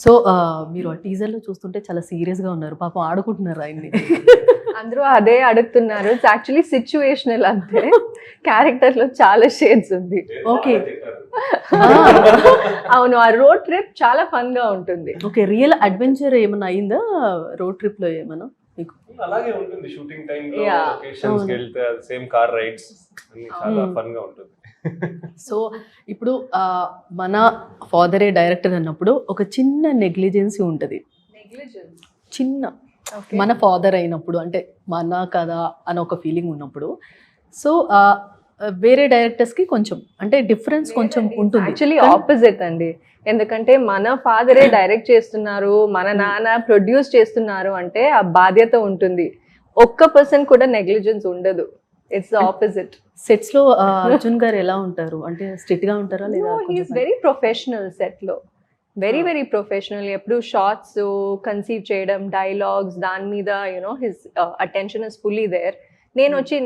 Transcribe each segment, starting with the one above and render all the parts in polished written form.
So మీరు ఆ టీజర్‌లో చూస్తుంటే చాలా సీరియస్‌గా ఉన్నారు. పాపం ఆడుకుంటున్నారు ఆయన్ని. అందరూ అదే అడుగుతున్నారు. ఇట్స్ యాక్చువల్లీ సిట్యుయేషనల్ అంతే. క్యారెక్టర్‌లో చాలా షేడ్స్ ఉంది. ఓకే. అవును. ఆ రోడ్ ట్రిప్ చాలా ఫన్‌గా ఉంటుంది. ఓకే. రియల్ అడ్వెంచర్ ఏమన్నా అయిందా రోడ్ ట్రిప్‌లో ఏమన్నా మీకు? అలాగే ఉంటుంది షూటింగ్ టైంలో Yeah. లొకేషన్స్‌కి వెళ్తే అది సేమ్ కార్ రైడ్స్ అన్ని చాలా ఫన్‌గా ఉంటుంది. సో ఇప్పుడు మన ఫాదరే డైరెక్టర్ అన్నప్పుడు ఒక చిన్న నెగ్లిజెన్సీ ఉంటది. చిన్న మన ఫాదర్ అయినప్పుడు అంటే మన కదా అని ఒక ఫీలింగ్ ఉన్నప్పుడు సో వేరే డైరెక్టర్స్కి కొంచెం అంటే డిఫరెన్స్ కొంచెం ఉంటుంది. యాక్చువల్లీ ఆపోజిట్ అండి. ఎందుకంటే మన ఫాదరే డైరెక్ట్ చేస్తున్నారు, మన నాన్న ప్రొడ్యూస్ చేస్తున్నారు అంటే ఆ బాధ్యత ఉంటుంది. ఒక్క పర్సన్ కూడా నెగ్లిజెన్స్ ఉండదు. It's opposite. సెట్స్ లో అర్జున్ గారు ఎలా ఉంటారు అంటే స్ట్రిక్ట్ గా ఉంటారా లేదా? హీఈస్ వెరీ ప్రొఫెషనల్ సెట్ లో. Very professional. ఎప్పుడు షార్ట్స్ కన్సీవ్ చేయడం, డైలాగ్స్ దాని మీద you know his attention is fully there. నేను వచ్చి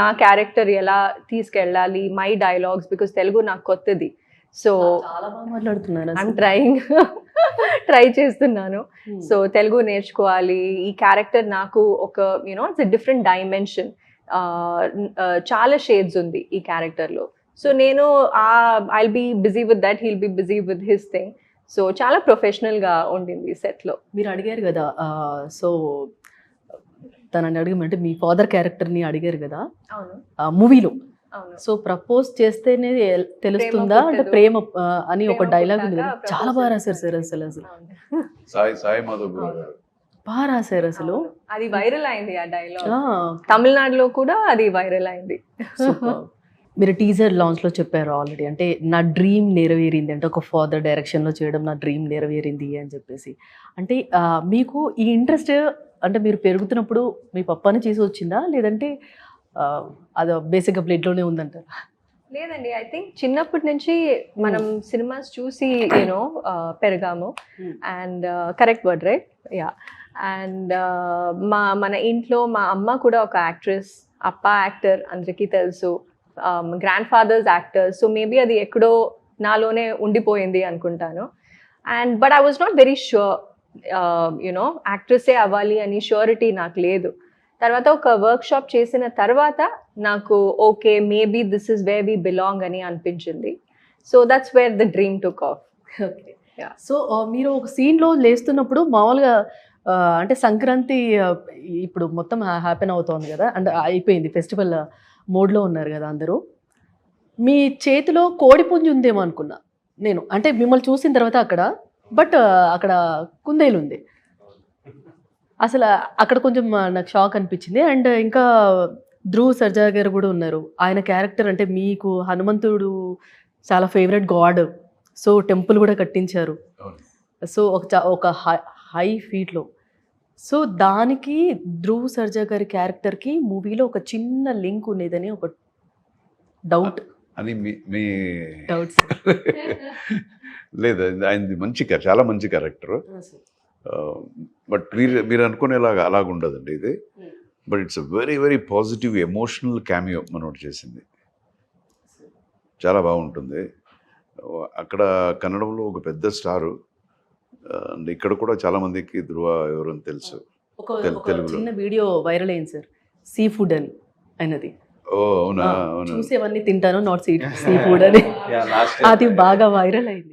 నా క్యారెక్టర్ ఎలా తీసుకెళ్ళాలి, మై డైలాగ్స్, బికాస్ తెలుగు నాకు కొత్తది. సో చాలా బాగా మాట్లాడుతున్నారు. ఐఎమ్ ట్రై చేస్తున్నాను. సో తెలుగు నేర్చుకోవాలి. ఈ క్యారెక్టర్ నాకు ఒక you know it's a different dimension. చాలా షేడ్స్ ఉంది ఈ క్యారెక్టర్లో. సో నేను I'll be busy with that, he'll be busy with his thing. So చాలా ప్రొఫెషనల్గా ఉండింది సెట్లో. మీరు అడిగారు కదా సో తనని అడగమంటే మీ ఫాదర్ క్యారెక్టర్ని అడిగారు కదా అవును మూవీలో. అవును. సో ప్రపోజ్ చేస్తేనే తెలుస్తుందా అంటే ప్రేమ అని ఒక డైలాగ్ ఉంది కదా, చాలా బాగా రాశారు సార్. అసలు సాయి మాధవ్ గారు బాగా రాశారు అసలు. అది వైరల్ అయింది ఆ డైలాగ్. తమిళనాడులో కూడా అది వైరల్ అయింది. మీరు టీజర్ లాంచ్ లో చెప్పారు ఆల్రెడీ, అంటే నా డ్రీమ్ నెరవేరింది అంటే ఒక ఫాదర్ డైరెక్షన్ లో చేయడం నా డ్రీమ్ నెరవేరింది అని చెప్పేసి. అంటే మీకు ఈ ఇంట్రెస్ట్ అంటే మీరు పెరుగుతున్నప్పుడు మీ పప్పాని చేసి వచ్చిందా లేదంటే అది బేసిక్గా బ్లడ్లోనే ఉందంటారు? లేదండి, ఐ థింక్ చిన్నప్పటి నుంచి మనం సినిమాస్ చూసి యూనో పెరిగాము. And correct word right? Ya. And మన ఇంట్లో మా అమ్మ కూడా ఒక యాక్ట్రెస్, అప్ప యాక్టర్ అందరికీ తెలుసు, grandfathers actors. So maybe అది ఎక్కడో నాలోనే ఉండిపోయింది అనుకుంటాను. And but I was not very sure you know యాక్ట్రెస్సే అవ్వాలి అని ష్యూరిటీ నాకు లేదు. తర్వాత ఒక వర్క్ షాప్ చేసిన తర్వాత నాకు okay maybe this is where we belong అని అనిపించింది. So that's where the dream took off. Okay. So మీరు ఒక సీన్లో లేస్తున్నప్పుడు మామూలుగా అంటే సంక్రాంతి ఇప్పుడు మొత్తం హ్యాపెన్ అవుతోంది కదా, అంటే అయిపోయింది, ఫెస్టివల్ మోడ్లో ఉన్నారు కదా అందరూ. మీ చేతిలో కోడిపుంజు ఉందేమో అనుకున్నా నేను, అంటే మిమ్మల్ని చూసిన తర్వాత అక్కడ. బట్ అక్కడ కుందేలు ఉంది. అసలు అక్కడ కొంచెం నాకు షాక్ అనిపించింది. అండ్ ఇంకా ధ్రువ్ సర్జా గారు కూడా ఉన్నారు. ఆయన క్యారెక్టర్ అంటే మీకు హనుమంతుడు చాలా ఫేవరెట్ గాడ్, సో టెంపుల్ కూడా కట్టించారు. సో ఒక హై ఫీట్లో. సో దానికి ధ్రువ్ సర్జా గారి క్యారెక్టర్కి మూవీలో ఒక చిన్న లింక్ ఉండేదని ఒక డౌట్ అని మీ డౌట్స్. లేదు, ఆయనది చాలా మంచి క్యారెక్టర్. బట్ మీరు అనుకునేలాగా అలాగ ఉండదండి ఇది. But it's very positive emotional cameo మనోడు చేసింది. చాలా బాగుంటుంది. అక్కడ కన్నడంలో ఒక పెద్ద స్టారు, అండ్ ఇక్కడ కూడా చాలా మందికి ధ్రువ ఎవరని తెలుసు. తెలుగులో చిన్న వీడియో వైరల్ అయింది సార్, సీ ఫుడ్ అని అయినది. ఓ అవునా? అవునా, చూసేవన్నీ తింటాను నాట్ సీ ఫుడ్ అని. అది బాగా వైరల్ అయింది.